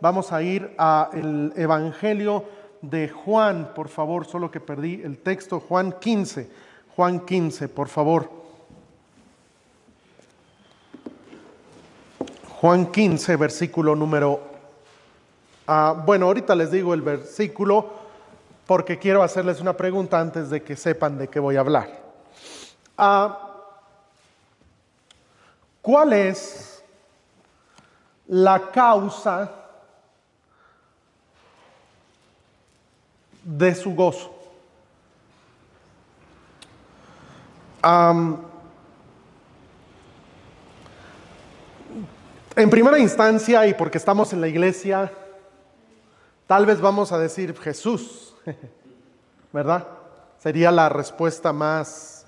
Vamos a ir al Evangelio de Juan, por favor, solo que perdí el texto, Juan 15, por favor. Juan 15, versículo número... bueno, ahorita les digo el versículo porque quiero hacerles una pregunta antes de que sepan de qué voy a hablar. ¿Cuál es la causa de su gozo? En primera instancia, y porque estamos en la iglesia, tal vez vamos a decir Jesús, ¿verdad? Sería la respuesta más...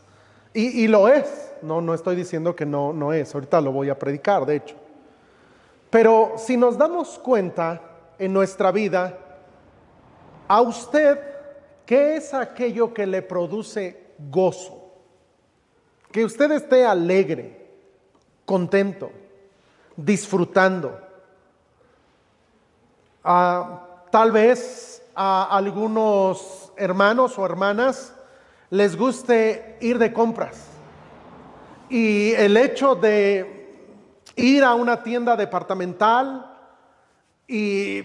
Y lo es, no estoy diciendo que no es, ahorita lo voy a predicar, de hecho. Pero si nos damos cuenta en nuestra vida, a usted, ¿qué es aquello que le produce gozo? Que usted esté alegre, contento, disfrutando. Tal vez a algunos hermanos o hermanas les guste ir de compras. Y el hecho de ir a una tienda departamental y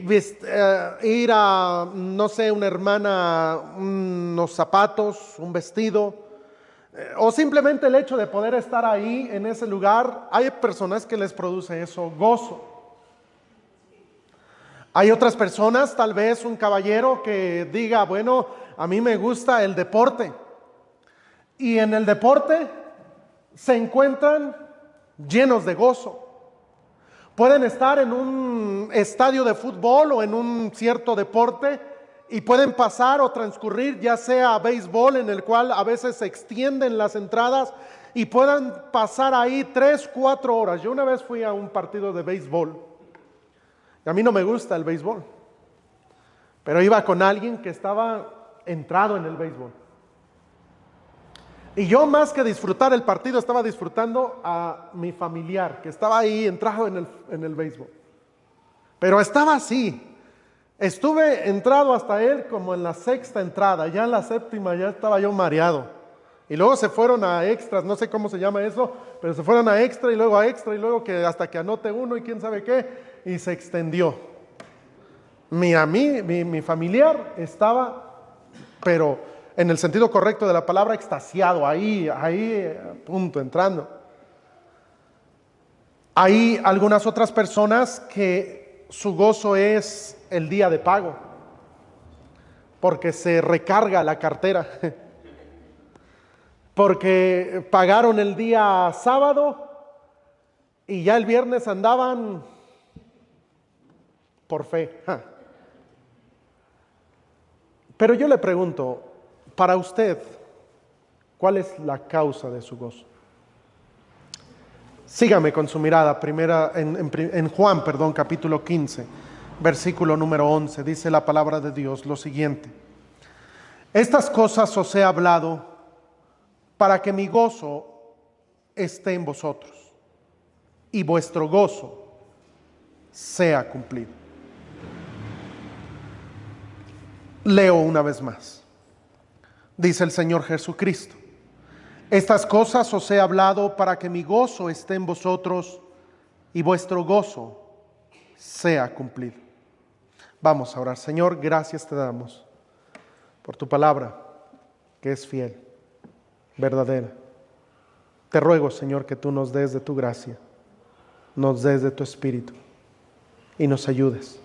ir a, no sé, una hermana, unos zapatos, un vestido, o simplemente el hecho de poder estar ahí en ese lugar, hay personas que les produce eso gozo. Hay otras personas, tal vez un caballero que diga, bueno, a mí me gusta el deporte. Y en el deporte se encuentran llenos de gozo. Pueden estar en un estadio de fútbol o en un cierto deporte y pueden pasar o transcurrir ya sea béisbol, en el cual a veces se extienden las entradas y puedan pasar ahí 3, 4 horas. Yo una vez fui a un partido de béisbol. A mí no me gusta el béisbol, pero iba con alguien que estaba entrado en el béisbol. Y yo, más que disfrutar el partido, estaba disfrutando a mi familiar que estaba ahí entrado en el béisbol. Pero estaba así. Estuve entrado hasta él como en la 6ª entrada, ya en la 7ª ya estaba yo mareado. Y luego se fueron a extras, no sé cómo se llama eso, pero se fueron a extra y luego que hasta que anote uno y quién sabe qué, y se extendió. Mi familiar estaba, pero en el sentido correcto de la palabra, extasiado, ahí, a punto, entrando. Hay algunas otras personas que su gozo es el día de pago, porque se recarga la cartera, porque pagaron el día sábado y ya el viernes andaban por fe. Pero yo le pregunto, para usted, ¿cuál es la causa de su gozo? Sígame con su mirada, en Juan, capítulo 15, versículo número 11, dice la palabra de Dios lo siguiente: estas cosas os he hablado para que mi gozo esté en vosotros y vuestro gozo sea cumplido. Leo una vez más. Dice el Señor Jesucristo: estas cosas os he hablado para que mi gozo esté en vosotros y vuestro gozo sea cumplido. Vamos a orar. Señor, gracias te damos por tu palabra, que es fiel, verdadera. Te ruego, Señor, que tú nos des de tu gracia, nos des de tu espíritu y nos ayudes.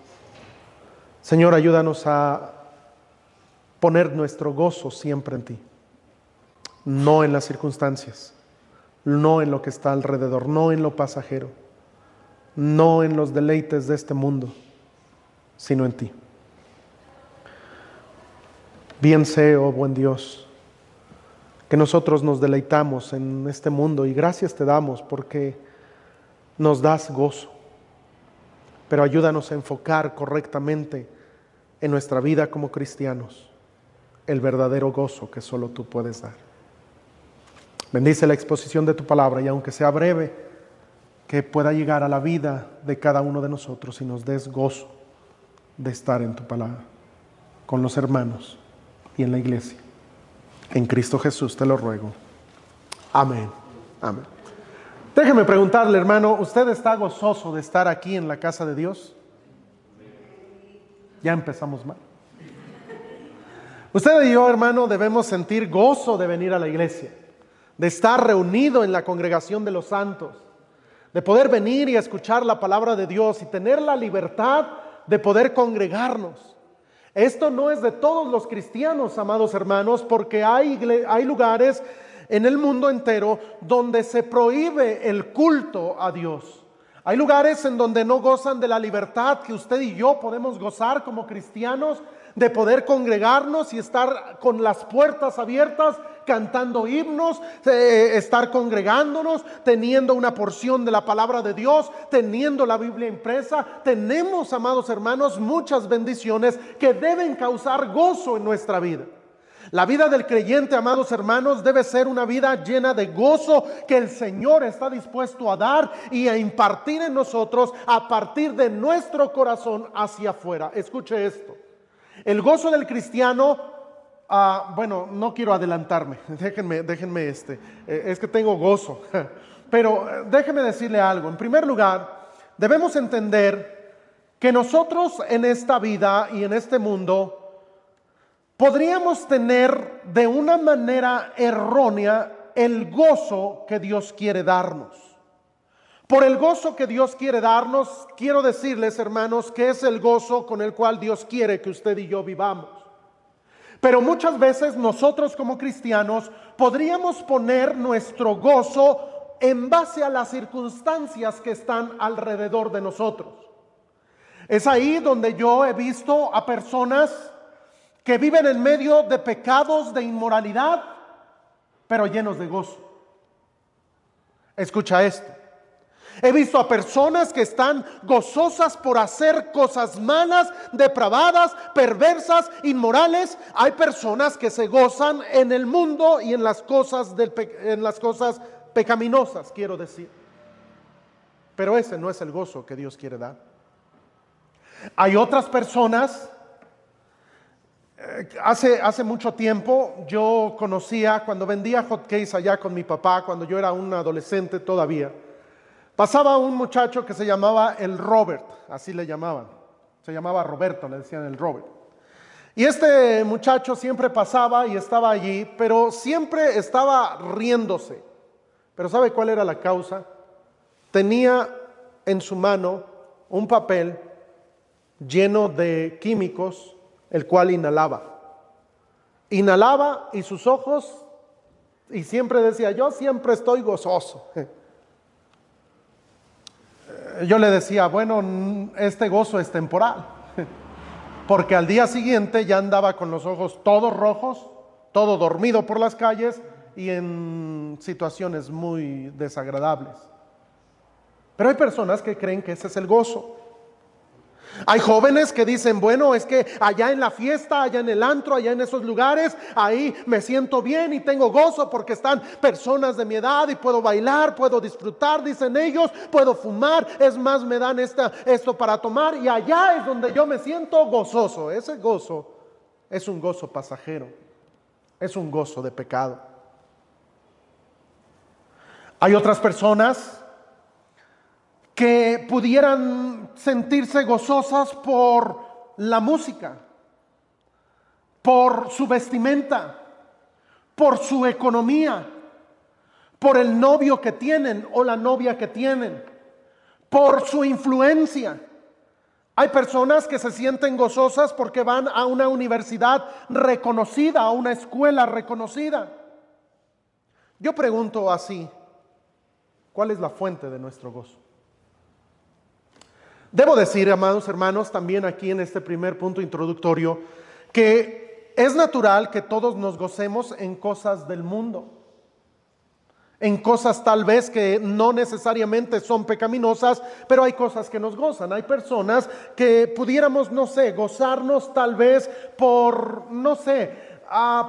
Señor, ayúdanos a poner nuestro gozo siempre en ti, no en las circunstancias, no en lo que está alrededor, no en lo pasajero, no en los deleites de este mundo, sino en ti. Bien sé, oh buen Dios, que nosotros nos deleitamos en este mundo y gracias te damos porque nos das gozo, pero ayúdanos a enfocar correctamente en nuestra vida como cristianos el verdadero gozo que solo tú puedes dar. Bendice la exposición de tu palabra y aunque sea breve, que pueda llegar a la vida de cada uno de nosotros y nos des gozo de estar en tu palabra, con los hermanos y en la iglesia. En Cristo Jesús te lo ruego. Amén. Amén. Déjeme preguntarle, hermano, ¿usted está gozoso de estar aquí en la casa de Dios? Ya empezamos mal. Usted y yo, hermano, debemos sentir gozo de venir a la iglesia, de estar reunido en la congregación de los santos, de poder venir y escuchar la palabra de Dios y tener la libertad de poder congregarnos. Esto no es de todos los cristianos, amados hermanos, porque hay lugares en el mundo entero donde se prohíbe el culto a Dios. Hay lugares en donde no gozan de la libertad que usted y yo podemos gozar como cristianos, de poder congregarnos y estar con las puertas abiertas, cantando himnos, estar congregándonos, teniendo una porción de la palabra de Dios, teniendo la Biblia impresa. Tenemos, amados hermanos, muchas bendiciones que deben causar gozo en nuestra vida. La vida del creyente, amados hermanos, debe ser una vida llena de gozo que el Señor está dispuesto a dar y a impartir en nosotros a partir de nuestro corazón hacia afuera. Escuche esto. El gozo del cristiano, bueno, no quiero adelantarme, déjenme es que tengo gozo, pero déjenme decirle algo. En primer lugar, debemos entender que nosotros en esta vida y en este mundo podríamos tener de una manera errónea el gozo que Dios quiere darnos. Por el gozo que Dios quiere darnos, quiero decirles, hermanos, que es el gozo con el cual Dios quiere que usted y yo vivamos. Pero muchas veces nosotros como cristianos podríamos poner nuestro gozo en base a las circunstancias que están alrededor de nosotros. Es ahí donde yo he visto a personas que viven en medio de pecados, de inmoralidad, pero llenos de gozo. Escucha esto. He visto a personas que están gozosas por hacer cosas malas, depravadas, perversas, inmorales. Hay personas que se gozan en el mundo y en las cosas pecaminosas, quiero decir. Pero ese no es el gozo que Dios quiere dar. Hay otras personas. Hace mucho tiempo yo conocía, cuando vendía hotcakes allá con mi papá, cuando yo era un adolescente todavía, pasaba un muchacho que se llamaba el Robert, así le llamaban. Se llamaba Roberto, le decían el Robert. Y este muchacho siempre pasaba y estaba allí, pero siempre estaba riéndose. Pero ¿sabe cuál era la causa? Tenía en su mano un papel lleno de químicos, el cual inhalaba. Inhalaba y sus ojos, y siempre decía, yo siempre estoy gozoso. Yo le decía, bueno, este gozo es temporal, porque al día siguiente ya andaba con los ojos todos rojos, todo dormido por las calles y en situaciones muy desagradables. Pero hay personas que creen que ese es el gozo. Hay jóvenes que dicen, bueno, es que allá en la fiesta, allá en el antro, allá en esos lugares, ahí me siento bien y tengo gozo porque están personas de mi edad y puedo bailar, puedo disfrutar, dicen ellos, puedo fumar, es más, me dan esto para tomar y allá es donde yo me siento gozoso. Ese gozo es un gozo pasajero, es un gozo de pecado. Hay otras personas que pudieran sentirse gozosas por la música, por su vestimenta, por su economía, por el novio que tienen o la novia que tienen, por su influencia. Hay personas que se sienten gozosas porque van a una universidad reconocida, a una escuela reconocida. Yo pregunto así, ¿cuál es la fuente de nuestro gozo? Debo decir, amados hermanos, también aquí en este primer punto introductorio, que es natural que todos nos gocemos en cosas del mundo, en cosas tal vez que no necesariamente son pecaminosas, pero hay cosas que nos gozan. Hay personas que pudiéramos, no sé, gozarnos tal vez por, no sé,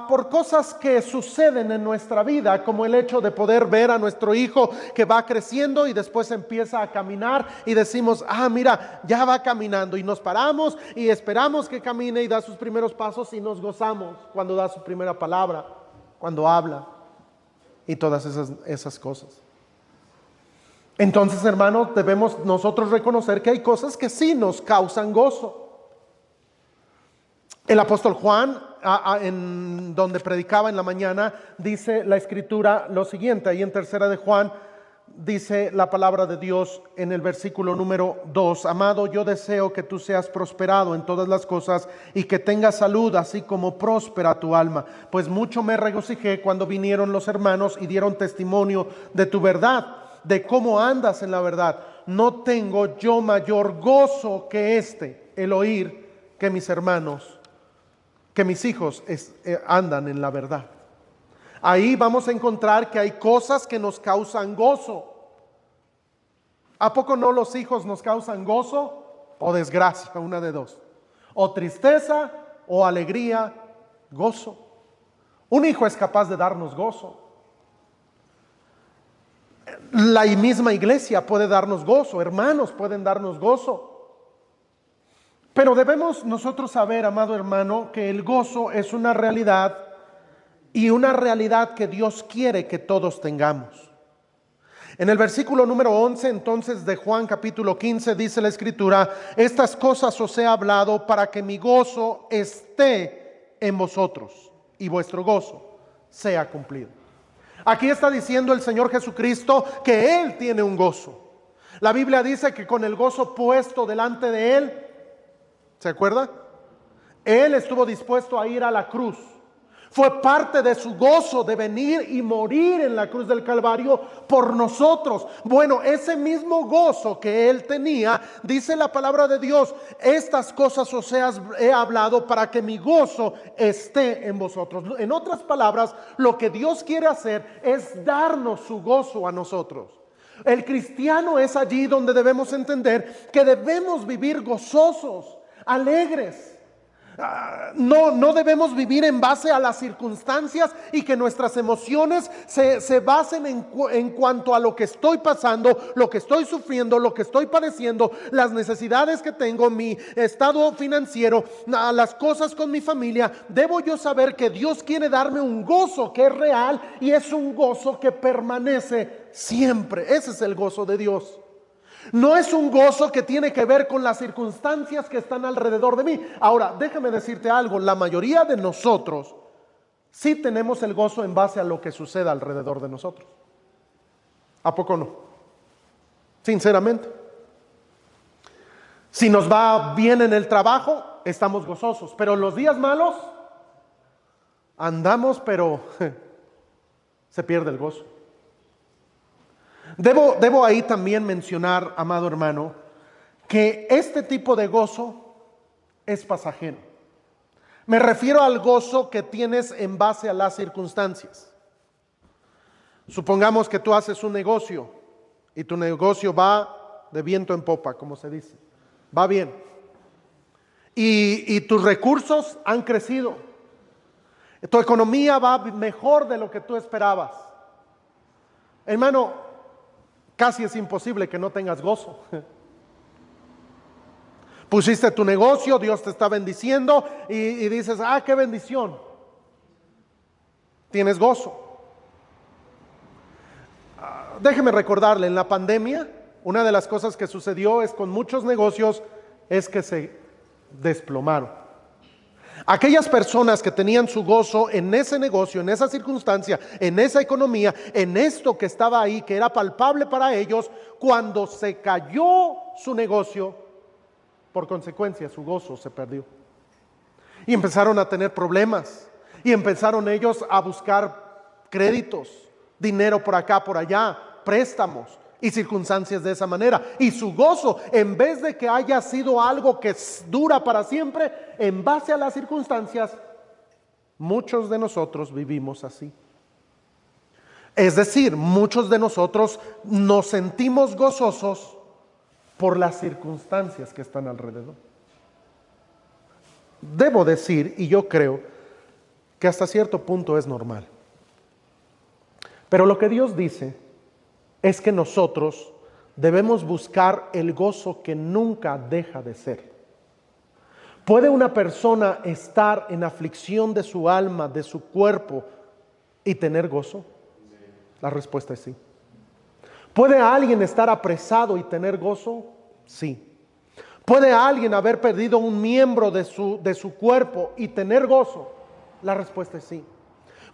por cosas que suceden en nuestra vida, como el hecho de poder ver a nuestro hijo que va creciendo y después empieza a caminar y decimos, mira, ya va caminando, y nos paramos y esperamos que camine y da sus primeros pasos y nos gozamos cuando da su primera palabra, cuando habla y todas esas cosas. Entonces, hermanos, debemos nosotros reconocer que hay cosas que sí nos causan gozo. El apóstol Juan, en donde predicaba en la mañana, dice la escritura lo siguiente, ahí en tercera de Juan, dice la palabra de Dios en el versículo número 2, amado, yo deseo que tú seas prosperado en todas las cosas y que tengas salud, así como próspera tu alma, pues mucho me regocijé cuando vinieron los hermanos y dieron testimonio de tu verdad, de cómo andas en la verdad. No tengo yo mayor gozo que el oír que mis hermanos, que mis hijos andan en la verdad. Ahí vamos a encontrar que hay cosas que nos causan gozo. ¿A poco no los hijos nos causan gozo o desgracia? Una de dos. O tristeza o alegría, gozo. Un hijo es capaz de darnos gozo. La misma iglesia puede darnos gozo, hermanos pueden darnos gozo. Pero debemos nosotros saber, amado hermano, que el gozo es una realidad y una realidad que Dios quiere que todos tengamos. En el versículo número 11 entonces de Juan capítulo 15 dice la escritura, estas cosas os he hablado para que mi gozo esté en vosotros y vuestro gozo sea cumplido. Aquí está diciendo el Señor Jesucristo que Él tiene un gozo. La Biblia dice que con el gozo puesto delante de Él, ¿se acuerda? Él estuvo dispuesto a ir a la cruz. Fue parte de su gozo de venir y morir en la cruz del Calvario por nosotros. Bueno, ese mismo gozo que Él tenía, dice la palabra de Dios, estas cosas os he hablado para que mi gozo esté en vosotros. En otras palabras, lo que Dios quiere hacer es darnos su gozo a nosotros. El cristiano es allí donde debemos entender que debemos vivir gozosos, alegres. No debemos vivir en base a las circunstancias y que nuestras emociones se basen en cuanto a lo que estoy pasando, lo que estoy sufriendo, lo que estoy padeciendo, las necesidades que tengo, mi estado financiero, las cosas con mi familia. Debo yo saber que Dios quiere darme un gozo que es real y es un gozo que permanece siempre. Ese es el gozo de Dios. No es un gozo que tiene que ver con las circunstancias que están alrededor de mí. Ahora, déjame decirte algo, la mayoría de nosotros sí tenemos el gozo en base a lo que suceda alrededor de nosotros. ¿A poco no? Sinceramente. Si nos va bien en el trabajo, estamos gozosos, pero los días malos, andamos, pero se pierde el gozo. Debo ahí también mencionar, amado hermano, que este tipo de gozo es pasajero. Me refiero al gozo que tienes en base a las circunstancias. Supongamos que tú haces un negocio y tu negocio va de viento en popa, como se dice. Va bien. Y tus recursos han crecido. Tu economía va mejor de lo que tú esperabas. Hermano, casi es imposible que no tengas gozo. Pusiste tu negocio, Dios te está bendiciendo y dices, qué bendición. Tienes gozo. Déjeme recordarle, en la pandemia, una de las cosas que sucedió es con muchos negocios es que se desplomaron. Aquellas personas que tenían su gozo en ese negocio, en esa circunstancia, en esa economía, en esto que estaba ahí, que era palpable para ellos, cuando se cayó su negocio, por consecuencia su gozo se perdió. Y empezaron a tener problemas. Y empezaron ellos a buscar créditos, dinero por acá, por allá, préstamos y circunstancias de esa manera. Y su gozo, en vez de que haya sido algo que dura para siempre, en base a las circunstancias, muchos de nosotros vivimos así. Es decir, muchos de nosotros nos sentimos gozosos por las circunstancias que están alrededor. Debo decir, y yo creo, que hasta cierto punto es normal. Pero lo que Dios dice es que nosotros debemos buscar el gozo que nunca deja de ser. ¿Puede una persona estar en aflicción de su alma, de su cuerpo, y tener gozo? La respuesta es sí. ¿Puede alguien estar apresado y tener gozo? Sí. ¿Puede alguien haber perdido un miembro de su cuerpo y tener gozo? La respuesta es sí.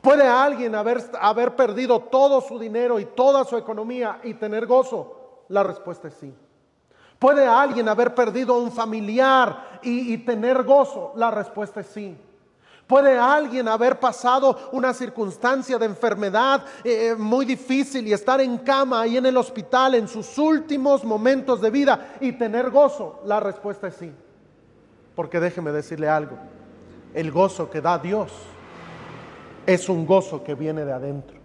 ¿Puede alguien haber perdido todo su dinero y toda su economía y tener gozo? La respuesta es sí. ¿Puede alguien haber perdido un familiar y tener gozo? La respuesta es sí. ¿Puede alguien haber pasado una circunstancia de enfermedad muy difícil y estar en cama ahí en el hospital en sus últimos momentos de vida y tener gozo? La respuesta es sí. Porque déjeme decirle algo, el gozo que da Dios es un gozo que viene de adentro.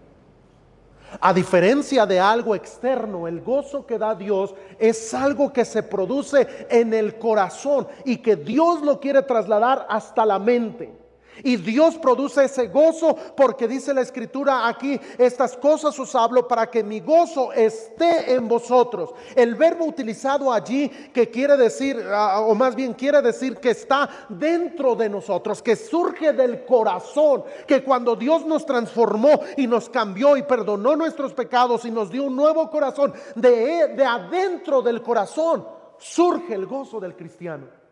A diferencia de algo externo, el gozo que da Dios es algo que se produce en el corazón y que Dios lo quiere trasladar hasta la mente. Y Dios produce ese gozo porque dice la Escritura aquí: estas cosas os hablo para que mi gozo esté en vosotros. El verbo utilizado allí, que quiere decir, o más bien quiere decir que está dentro de nosotros, que surge del corazón, que cuando Dios nos transformó y nos cambió y perdonó nuestros pecados y nos dio un nuevo corazón, de adentro del corazón surge el gozo del cristiano.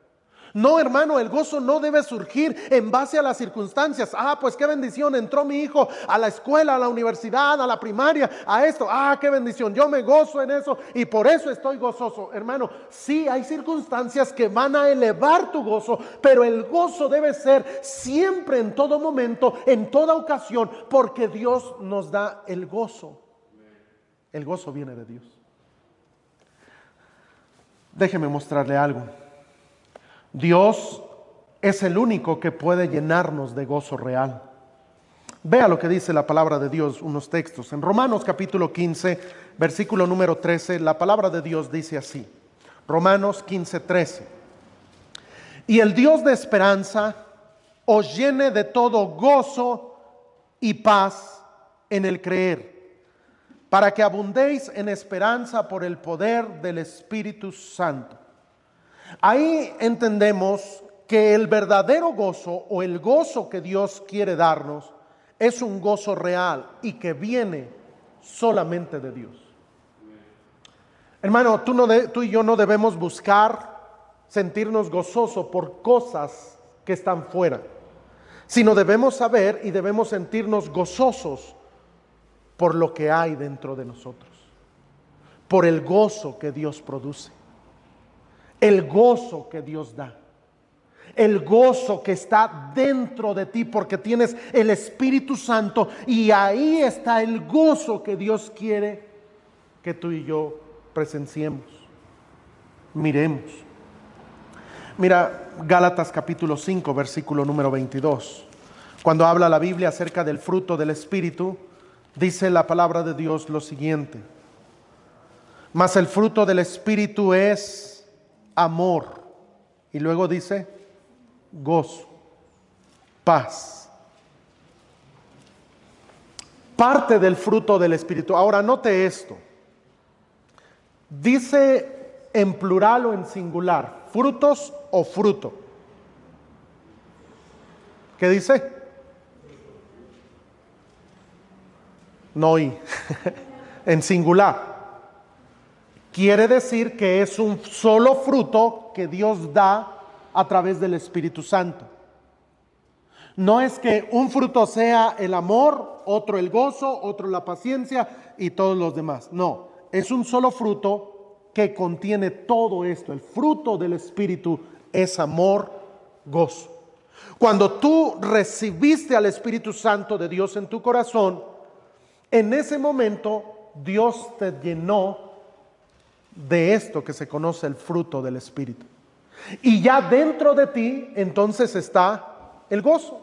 No, hermano, el gozo no debe surgir en base a las circunstancias. Pues qué bendición, entró mi hijo a la escuela, a la universidad, a la primaria, a esto. Qué bendición, yo me gozo en eso y por eso estoy gozoso. Hermano, sí, hay circunstancias que van a elevar tu gozo, pero el gozo debe ser siempre, en todo momento, en toda ocasión, porque Dios nos da el gozo. El gozo viene de Dios. Déjeme mostrarle algo. Dios es el único que puede llenarnos de gozo real. Vea lo que dice la palabra de Dios, unos textos. En Romanos capítulo 15, versículo número 13, la palabra de Dios dice así. Romanos 15, 13. Y el Dios de esperanza os llene de todo gozo y paz en el creer, para que abundéis en esperanza por el poder del Espíritu Santo. Ahí entendemos que el verdadero gozo o el gozo que Dios quiere darnos es un gozo real y que viene solamente de Dios. Hermano, tú y yo no debemos buscar sentirnos gozosos por cosas que están fuera, sino debemos saber y debemos sentirnos gozosos por lo que hay dentro de nosotros, por el gozo que Dios produce. El gozo que Dios da, el gozo que está dentro de ti porque tienes el Espíritu Santo, y ahí está el gozo que Dios quiere que tú y yo presenciemos, miremos. Mira Gálatas capítulo 5, versículo número 22. Cuando habla la Biblia acerca del fruto del Espíritu, dice la palabra de Dios lo siguiente: mas el fruto del Espíritu es amor, y luego dice gozo, paz. Parte del fruto del Espíritu. Ahora note esto, dice en plural o en singular, frutos o fruto. ¿Qué dice? No oí. En singular. Quiere decir que es un solo fruto que Dios da a través del Espíritu Santo. No es que un fruto sea el amor, otro el gozo, otro la paciencia y todos los demás. No, es un solo fruto que contiene todo esto. El fruto del Espíritu es amor, gozo. Cuando tú recibiste al Espíritu Santo de Dios en tu corazón, en ese momento Dios te llenó de esto que se conoce el fruto del Espíritu. Y ya dentro de ti entonces está el gozo.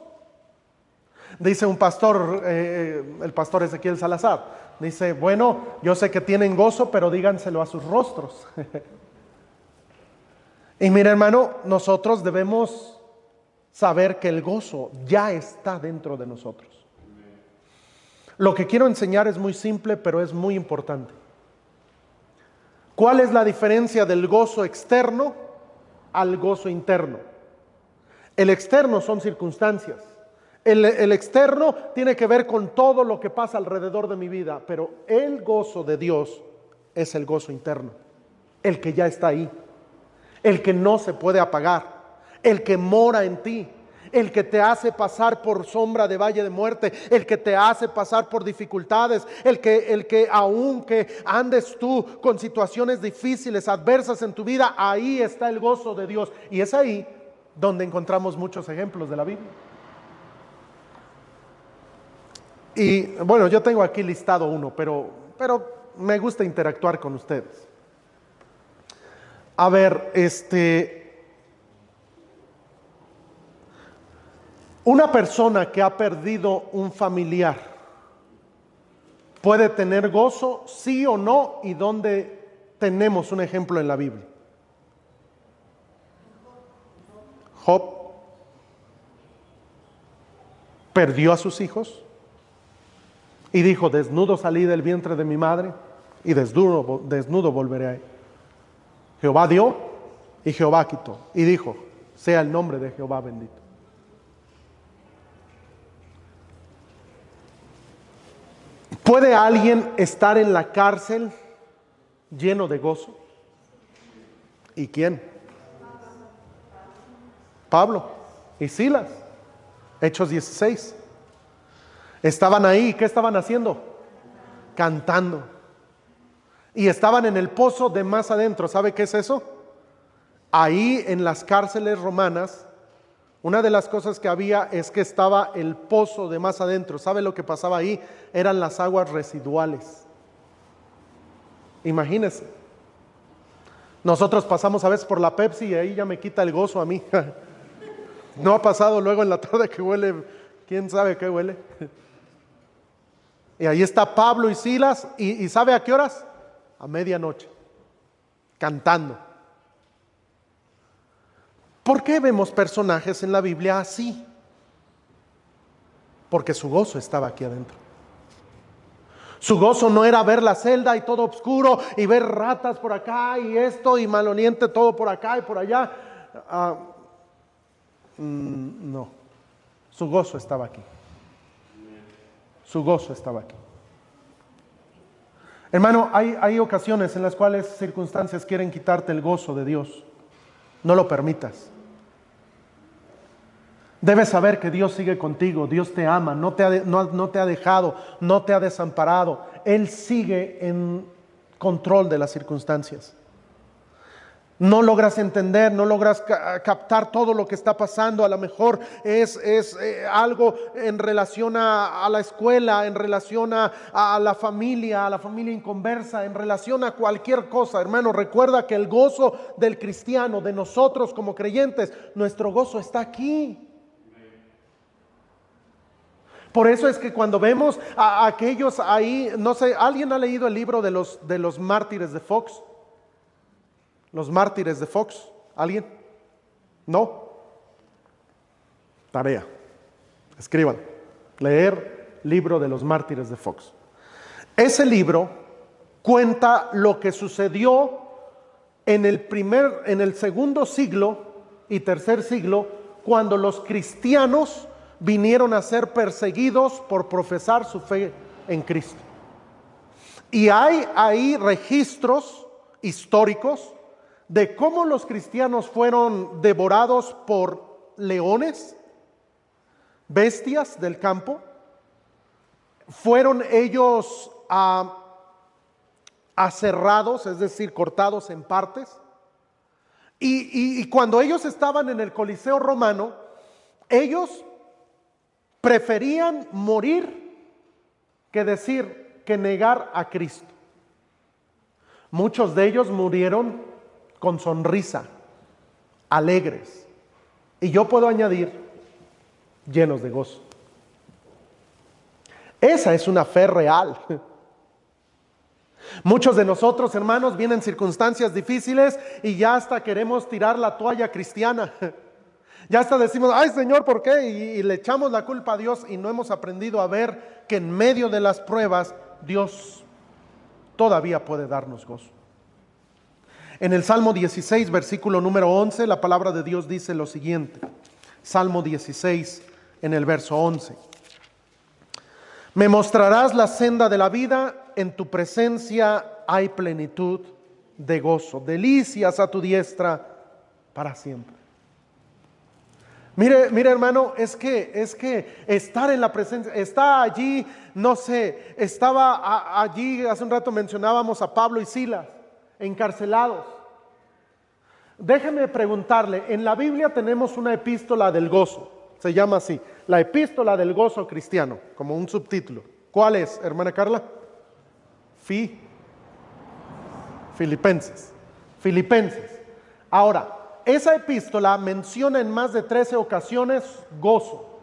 Dice un pastor, el pastor Ezequiel Salazar, dice: bueno, yo sé que tienen gozo, pero díganselo a sus rostros. Y mira, hermano, nosotros debemos saber que el gozo ya está dentro de nosotros. Lo que quiero enseñar es muy simple, pero es muy importante. ¿Cuál es la diferencia del gozo externo al gozo interno? El externo son circunstancias. El externo tiene que ver con todo lo que pasa alrededor de mi vida, pero el gozo de Dios es el gozo interno, el que ya está ahí, el que no se puede apagar, el que mora en ti, el que te hace pasar por sombra de valle de muerte, el que te hace pasar por dificultades, el que aunque andes tú con situaciones difíciles, adversas en tu vida, ahí está el gozo de Dios. Y es ahí donde encontramos muchos ejemplos de la Biblia. Y bueno, yo tengo aquí listado uno, pero me gusta interactuar con ustedes. A ver, una persona que ha perdido un familiar, ¿puede tener gozo, sí o no? ¿Y dónde tenemos un ejemplo en la Biblia? Job perdió a sus hijos y dijo: desnudo salí del vientre de mi madre y desnudo volveré a él. Jehová dio y Jehová quitó, y dijo: sea el nombre de Jehová bendito. ¿Puede alguien estar en la cárcel lleno de gozo? ¿Y quién? Pablo y Silas. Hechos 16. Estaban ahí, ¿qué estaban haciendo? Cantando. Y estaban en el pozo de más adentro. ¿Sabe qué es eso? Ahí en las cárceles romanas, una de las cosas que había es que estaba el pozo de más adentro. ¿Sabe lo que pasaba ahí? Eran las aguas residuales. Imagínense. Nosotros pasamos a veces por la Pepsi y ahí ya me quita el gozo a mí. ¿No ha pasado luego en la tarde que huele, quién sabe qué huele? Y ahí está Pablo y Silas, y ¿sabe a qué horas? A medianoche, cantando. ¿Por qué vemos personajes en la Biblia así? Porque su gozo estaba aquí adentro. Su gozo no era ver la celda y todo oscuro y ver ratas por acá y esto y maloliente todo por acá y por allá. No, su gozo estaba aquí. Su gozo estaba aquí. Hermano, hay ocasiones en las cuales circunstancias quieren quitarte el gozo de Dios. No lo permitas. Debes saber que Dios sigue contigo, Dios te ama, no te ha dejado, no te ha desamparado. Él sigue en control de las circunstancias. No logras entender, no logras captar todo lo que está pasando. A lo mejor es algo en relación a la escuela, en relación a la familia inconversa, en relación a cualquier cosa. Hermano, recuerda que el gozo del cristiano, de nosotros como creyentes, nuestro gozo está aquí. Por eso es que cuando vemos a aquellos ahí, no sé, ¿alguien ha leído el libro de los mártires de Fox? Los mártires de Fox, ¿alguien? ¿No? Tarea, escriban, leer libro de los mártires de Fox. Ese libro cuenta lo que sucedió en el segundo siglo y tercer siglo, cuando los cristianos vinieron a ser perseguidos por profesar su fe en Cristo. Y hay ahí registros históricos de cómo los cristianos fueron devorados por leones, bestias del campo. Fueron ellos aserrados, es decir, cortados en partes. Y cuando ellos estaban en el Coliseo romano, ellos preferían morir que negar a Cristo. Muchos de ellos murieron con sonrisa, alegres, y yo puedo añadir, llenos de gozo. Esa es una fe real. Muchos de nosotros, hermanos, vienen circunstancias difíciles y ya hasta queremos tirar la toalla cristiana. Ya hasta decimos, ay Señor, ¿por qué? Y le echamos la culpa a Dios y no hemos aprendido a ver que en medio de las pruebas Dios todavía puede darnos gozo. En el Salmo 16, versículo número 11, la palabra de Dios dice lo siguiente. Salmo 16, en el verso 11. Me mostrarás la senda de la vida, en tu presencia hay plenitud de gozo, delicias a tu diestra para siempre. Mire hermano, es que estar en la presencia, está allí, no sé, estaba allí, hace un rato mencionábamos a Pablo y Silas, encarcelados. Déjeme preguntarle, en la Biblia tenemos una epístola del gozo, se llama así, la epístola del gozo cristiano, como un subtítulo. ¿Cuál es, hermana Carla? Filipenses. Ahora, esa epístola menciona en más de 13 ocasiones gozo.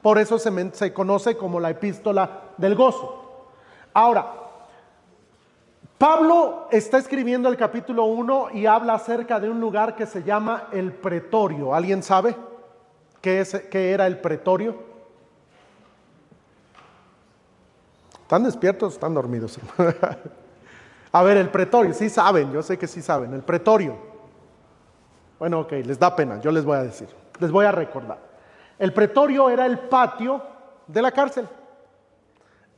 Por eso se conoce como la epístola del gozo. Ahora, Pablo está escribiendo el capítulo 1 y habla acerca de un lugar que se llama el pretorio. ¿Alguien sabe qué era el pretorio? ¿Están despiertos o están dormidos? A ver, el pretorio, sí saben, yo sé que sí saben. El pretorio. Bueno, ok, les da pena, yo les voy a decir, les voy a recordar. El pretorio era el patio de la cárcel.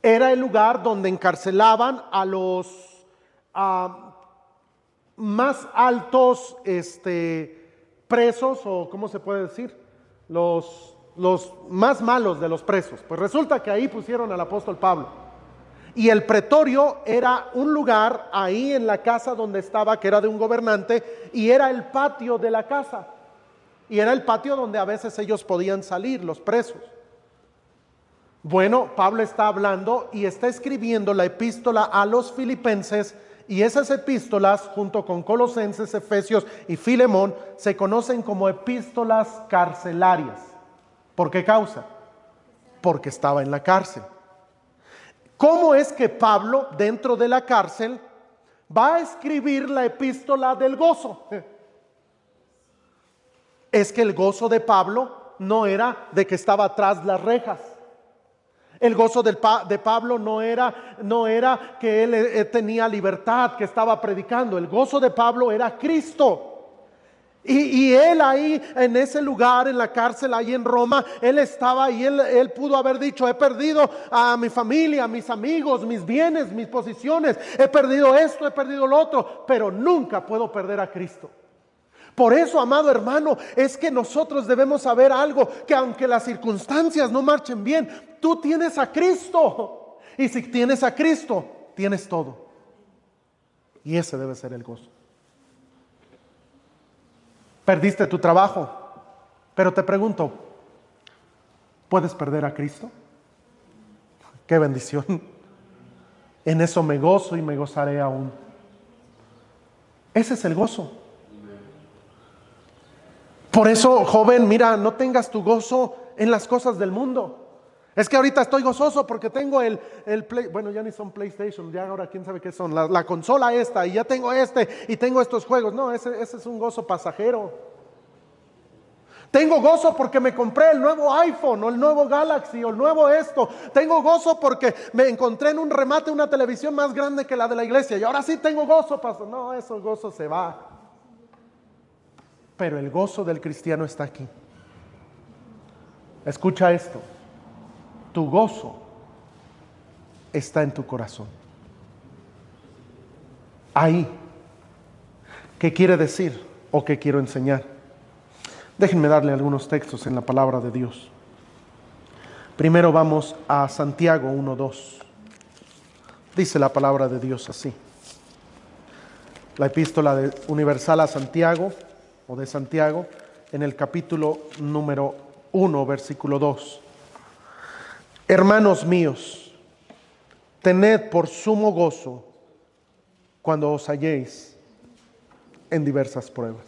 Era el lugar donde encarcelaban a los más altos presos, o ¿cómo se puede decir? Los más malos de los presos. Pues resulta que ahí pusieron al apóstol Pablo. Y el pretorio era un lugar ahí en la casa donde estaba, que era de un gobernante, y era el patio de la casa. Y era el patio donde a veces ellos podían salir, los presos. Bueno, Pablo está hablando y está escribiendo la epístola a los filipenses, y esas epístolas, junto con Colosenses, Efesios y Filemón, se conocen como epístolas carcelarias. ¿Por qué causa? Porque estaba en la cárcel. ¿Cómo es que Pablo, dentro de la cárcel, va a escribir la epístola del gozo? Es que el gozo de Pablo no era de que estaba atrás las rejas. El gozo de Pablo no era que él tenía libertad, que estaba predicando. El gozo de Pablo era Cristo. Y él ahí en ese lugar, en la cárcel, ahí en Roma, él estaba y él pudo haber dicho, he perdido a mi familia, a mis amigos, mis bienes, mis posiciones, he perdido esto, he perdido lo otro, pero nunca puedo perder a Cristo. Por eso, amado hermano, es que nosotros debemos saber algo, que aunque las circunstancias no marchen bien, tú tienes a Cristo. Y si tienes a Cristo, tienes todo. Y ese debe ser el gozo. Perdiste tu trabajo, pero te pregunto, ¿puedes perder a Cristo? ¡Qué bendición! En eso me gozo y me gozaré aún. Ese es el gozo. Por eso, joven, mira, no tengas tu gozo en las cosas del mundo. Es que ahorita estoy gozoso porque tengo el Play, bueno, ya ni son PlayStation, ya ahora quién sabe qué son, la consola esta, y ya tengo y tengo estos juegos. No, ese es un gozo pasajero. Tengo gozo porque me compré el nuevo iPhone, o el nuevo Galaxy, o el nuevo esto. Tengo gozo porque me encontré en un remate una televisión más grande que la de la iglesia, y ahora sí tengo gozo, pastor. No, ese gozo se va. Pero el gozo del cristiano está aquí. Escucha esto. Tu gozo está en tu corazón. Ahí. ¿Qué quiere decir o qué quiero enseñar? Déjenme darle algunos textos en la palabra de Dios. Primero vamos a Santiago 1:2. Dice la palabra de Dios así. La epístola universal a Santiago, o de Santiago, en el capítulo número 1, versículo 2. Hermanos míos, tened por sumo gozo cuando os halléis en diversas pruebas.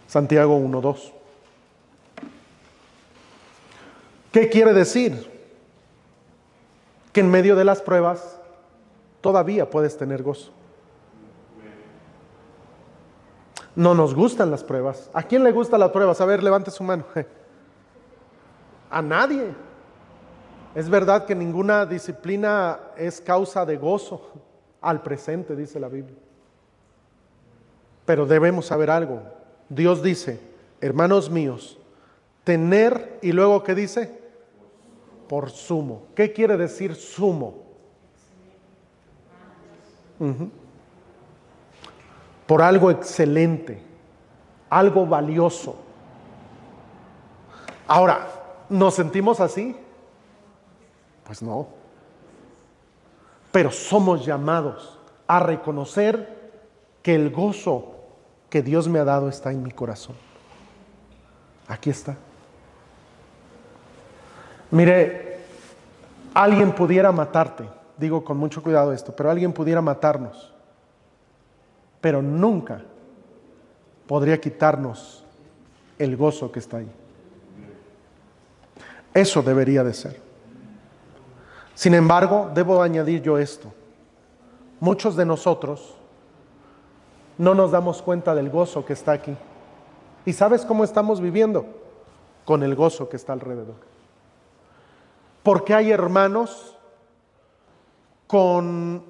Santiago 1:2. ¿Qué quiere decir? Que en medio de las pruebas todavía puedes tener gozo. No nos gustan las pruebas. ¿A quién le gustan las pruebas? A ver, levante su mano. A nadie. Es verdad que ninguna disciplina es causa de gozo al presente, dice la Biblia. Pero debemos saber algo. Dios dice, hermanos míos, tener, y luego ¿qué dice? Por sumo. ¿Qué quiere decir sumo? Por algo excelente, algo valioso. Ahora, ¿nos sentimos así? Pues no. Pero somos llamados a reconocer que el gozo que Dios me ha dado está en mi corazón. Aquí está. Mire, alguien pudiera matarte, digo con mucho cuidado esto, pero alguien pudiera matarnos, pero nunca podría quitarnos el gozo que está ahí. Eso debería de ser. Sin embargo, debo añadir yo esto. Muchos de nosotros no nos damos cuenta del gozo que está aquí. ¿Y sabes cómo estamos viviendo? Con el gozo que está alrededor. Porque hay hermanos con...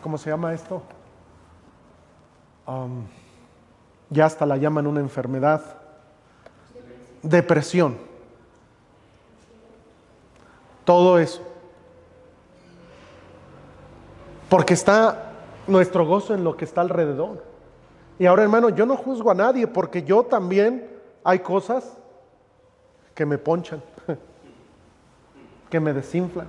¿cómo se llama esto? Ya hasta la llaman una enfermedad. Depresión. Todo eso. Porque está nuestro gozo en lo que está alrededor. Y ahora, hermano, yo no juzgo a nadie, porque yo también hay cosas que me ponchan, que me desinflan.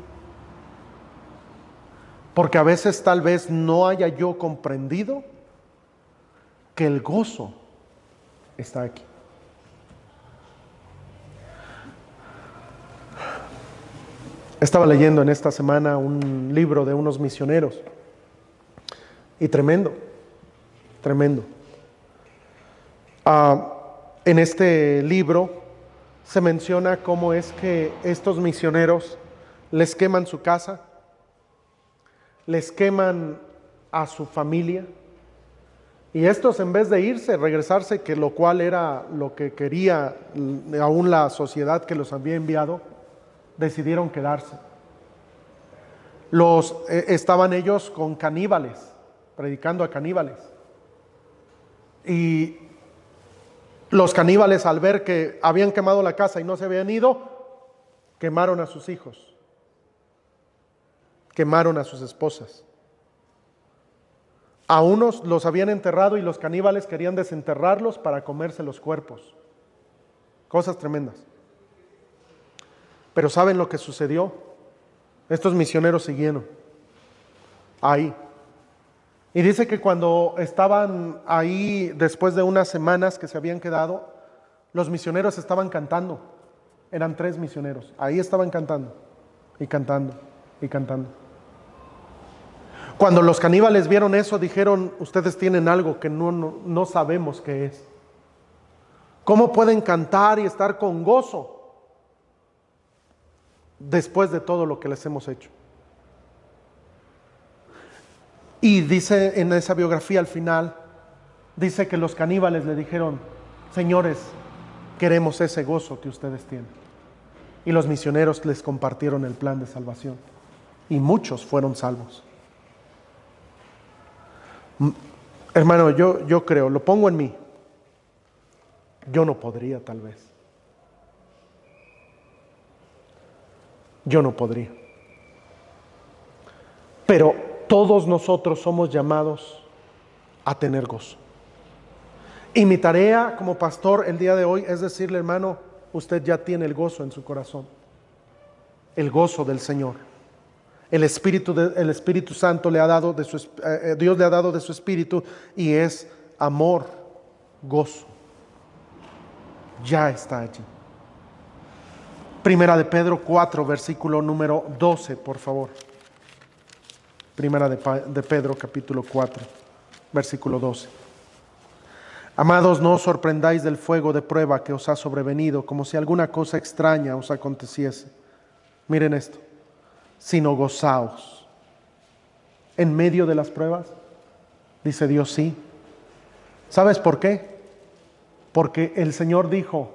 Porque a veces tal vez no haya yo comprendido que el gozo está aquí. Estaba leyendo en esta semana un libro de unos misioneros y tremendo. En este libro se menciona cómo es que estos misioneros les queman su casa, les queman a su familia, y estos, en vez de irse, regresarse, que lo cual era lo que quería aún la sociedad que los había enviado, decidieron quedarse. Estaban ellos con caníbales, predicando a caníbales. Y los caníbales, al ver que habían quemado la casa y no se habían ido, quemaron a sus hijos, quemaron a sus esposas. A unos los habían enterrado y los caníbales querían desenterrarlos para comerse los cuerpos. Cosas tremendas. Pero ¿saben lo que sucedió? Estos misioneros siguieron ahí. Y dice que cuando estaban ahí, después de unas semanas que se habían quedado, los misioneros estaban cantando. Eran 3 misioneros. Ahí estaban cantando y cantando y cantando. Cuando los caníbales vieron eso, dijeron, ustedes tienen algo que no sabemos qué es. ¿Cómo pueden cantar y estar con gozo después de todo lo que les hemos hecho? Y dice en esa biografía al final, dice que los caníbales le dijeron, señores, queremos ese gozo que ustedes tienen. Y los misioneros les compartieron el plan de salvación. Y muchos fueron salvos. Hermano, yo creo, lo pongo en mí. Yo no podría, tal vez. Yo no podría. Pero todos nosotros somos llamados a tener gozo. Y mi tarea como pastor el día de hoy es decirle, hermano, usted ya tiene el gozo en su corazón. El gozo del Señor. El Espíritu Santo le ha dado Dios le ha dado de su Espíritu, y es amor, gozo. Ya está allí. Primera de Pedro 4, versículo número 12, por favor. Primera de Pedro, capítulo 4, versículo 12. Amados, no os sorprendáis del fuego de prueba que os ha sobrevenido, como si alguna cosa extraña os aconteciese. Miren esto. Sino gozaos en medio de las pruebas. Dice Dios, sí. ¿Sabes por qué? Porque el Señor dijo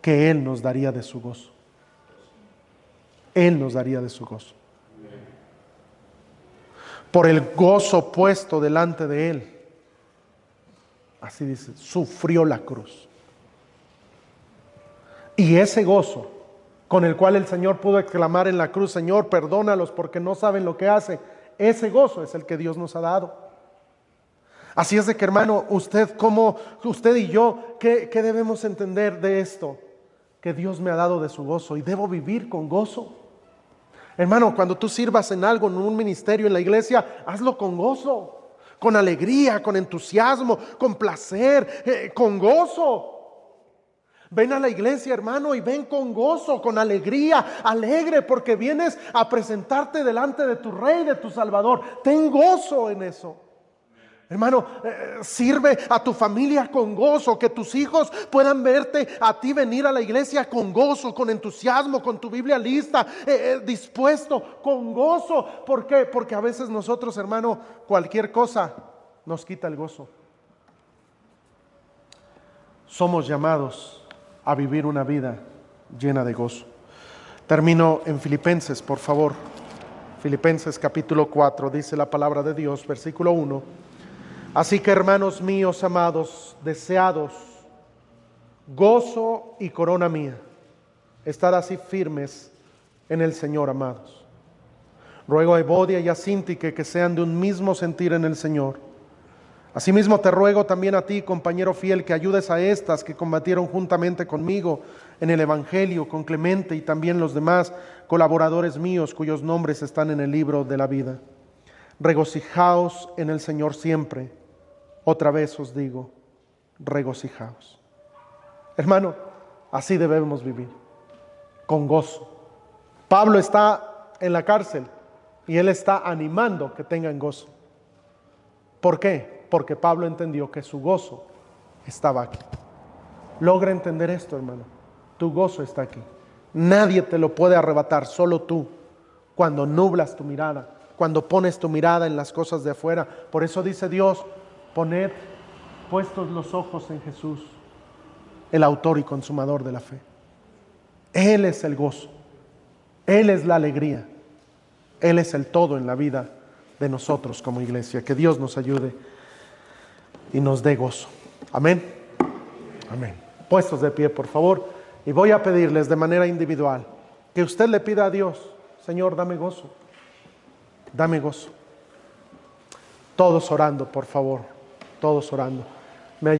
que Él nos daría de su gozo. Él nos daría de su gozo. Por el gozo puesto delante de Él. Así dice, sufrió la cruz. Y ese gozo con el cual el Señor pudo exclamar en la cruz, Señor, perdónalos porque no saben lo que hacen, ese gozo es el que Dios nos ha dado. Así es de que, hermano, usted y yo, ¿qué debemos entender de esto? Que Dios me ha dado de su gozo y debo vivir con gozo. Hermano, cuando tú sirvas en algo, en un ministerio, en la iglesia, hazlo con gozo, con alegría, con entusiasmo, con placer, con gozo. Ven a la iglesia, hermano, y ven con gozo, con alegría, alegre, porque vienes a presentarte delante de tu Rey, de tu Salvador. Ten gozo en eso. Hermano, sirve a tu familia con gozo, que tus hijos puedan verte a ti venir a la iglesia con gozo, con entusiasmo, con tu Biblia lista, dispuesto, con gozo. ¿Por qué? Porque a veces nosotros, hermano, cualquier cosa nos quita el gozo. Somos llamados a vivir una vida llena de gozo. Termino en Filipenses, por favor. Filipenses capítulo 4, dice la palabra de Dios, versículo 1. Así que, hermanos míos amados, deseados, gozo y corona mía, estad así firmes en el Señor, amados. Ruego a Evodia y a Síntique que sean de un mismo sentir en el Señor. Asimismo te ruego también a ti, compañero fiel, que ayudes a estas que combatieron juntamente conmigo en el Evangelio, con Clemente y también los demás colaboradores míos cuyos nombres están en el libro de la vida. Regocijaos en el Señor siempre. Otra vez os digo, regocijaos. Hermano, así debemos vivir, con gozo. Pablo está en la cárcel y él está animando que tengan gozo. ¿Por qué? Porque Pablo entendió que su gozo estaba aquí. Logra entender esto, hermano. Tu gozo está aquí. Nadie te lo puede arrebatar, solo tú. Cuando nublas tu mirada, cuando pones tu mirada en las cosas de afuera. Por eso dice Dios, poned puestos los ojos en Jesús, el autor y consumador de la fe. Él es el gozo. Él es la alegría. Él es el todo en la vida de nosotros como iglesia. Que Dios nos ayude y nos dé gozo. Amén. Amén. Puestos de pie, por favor. Y voy a pedirles de manera individual que usted le pida a Dios, Señor, dame gozo. Dame gozo. Todos orando, por favor. Todos orando.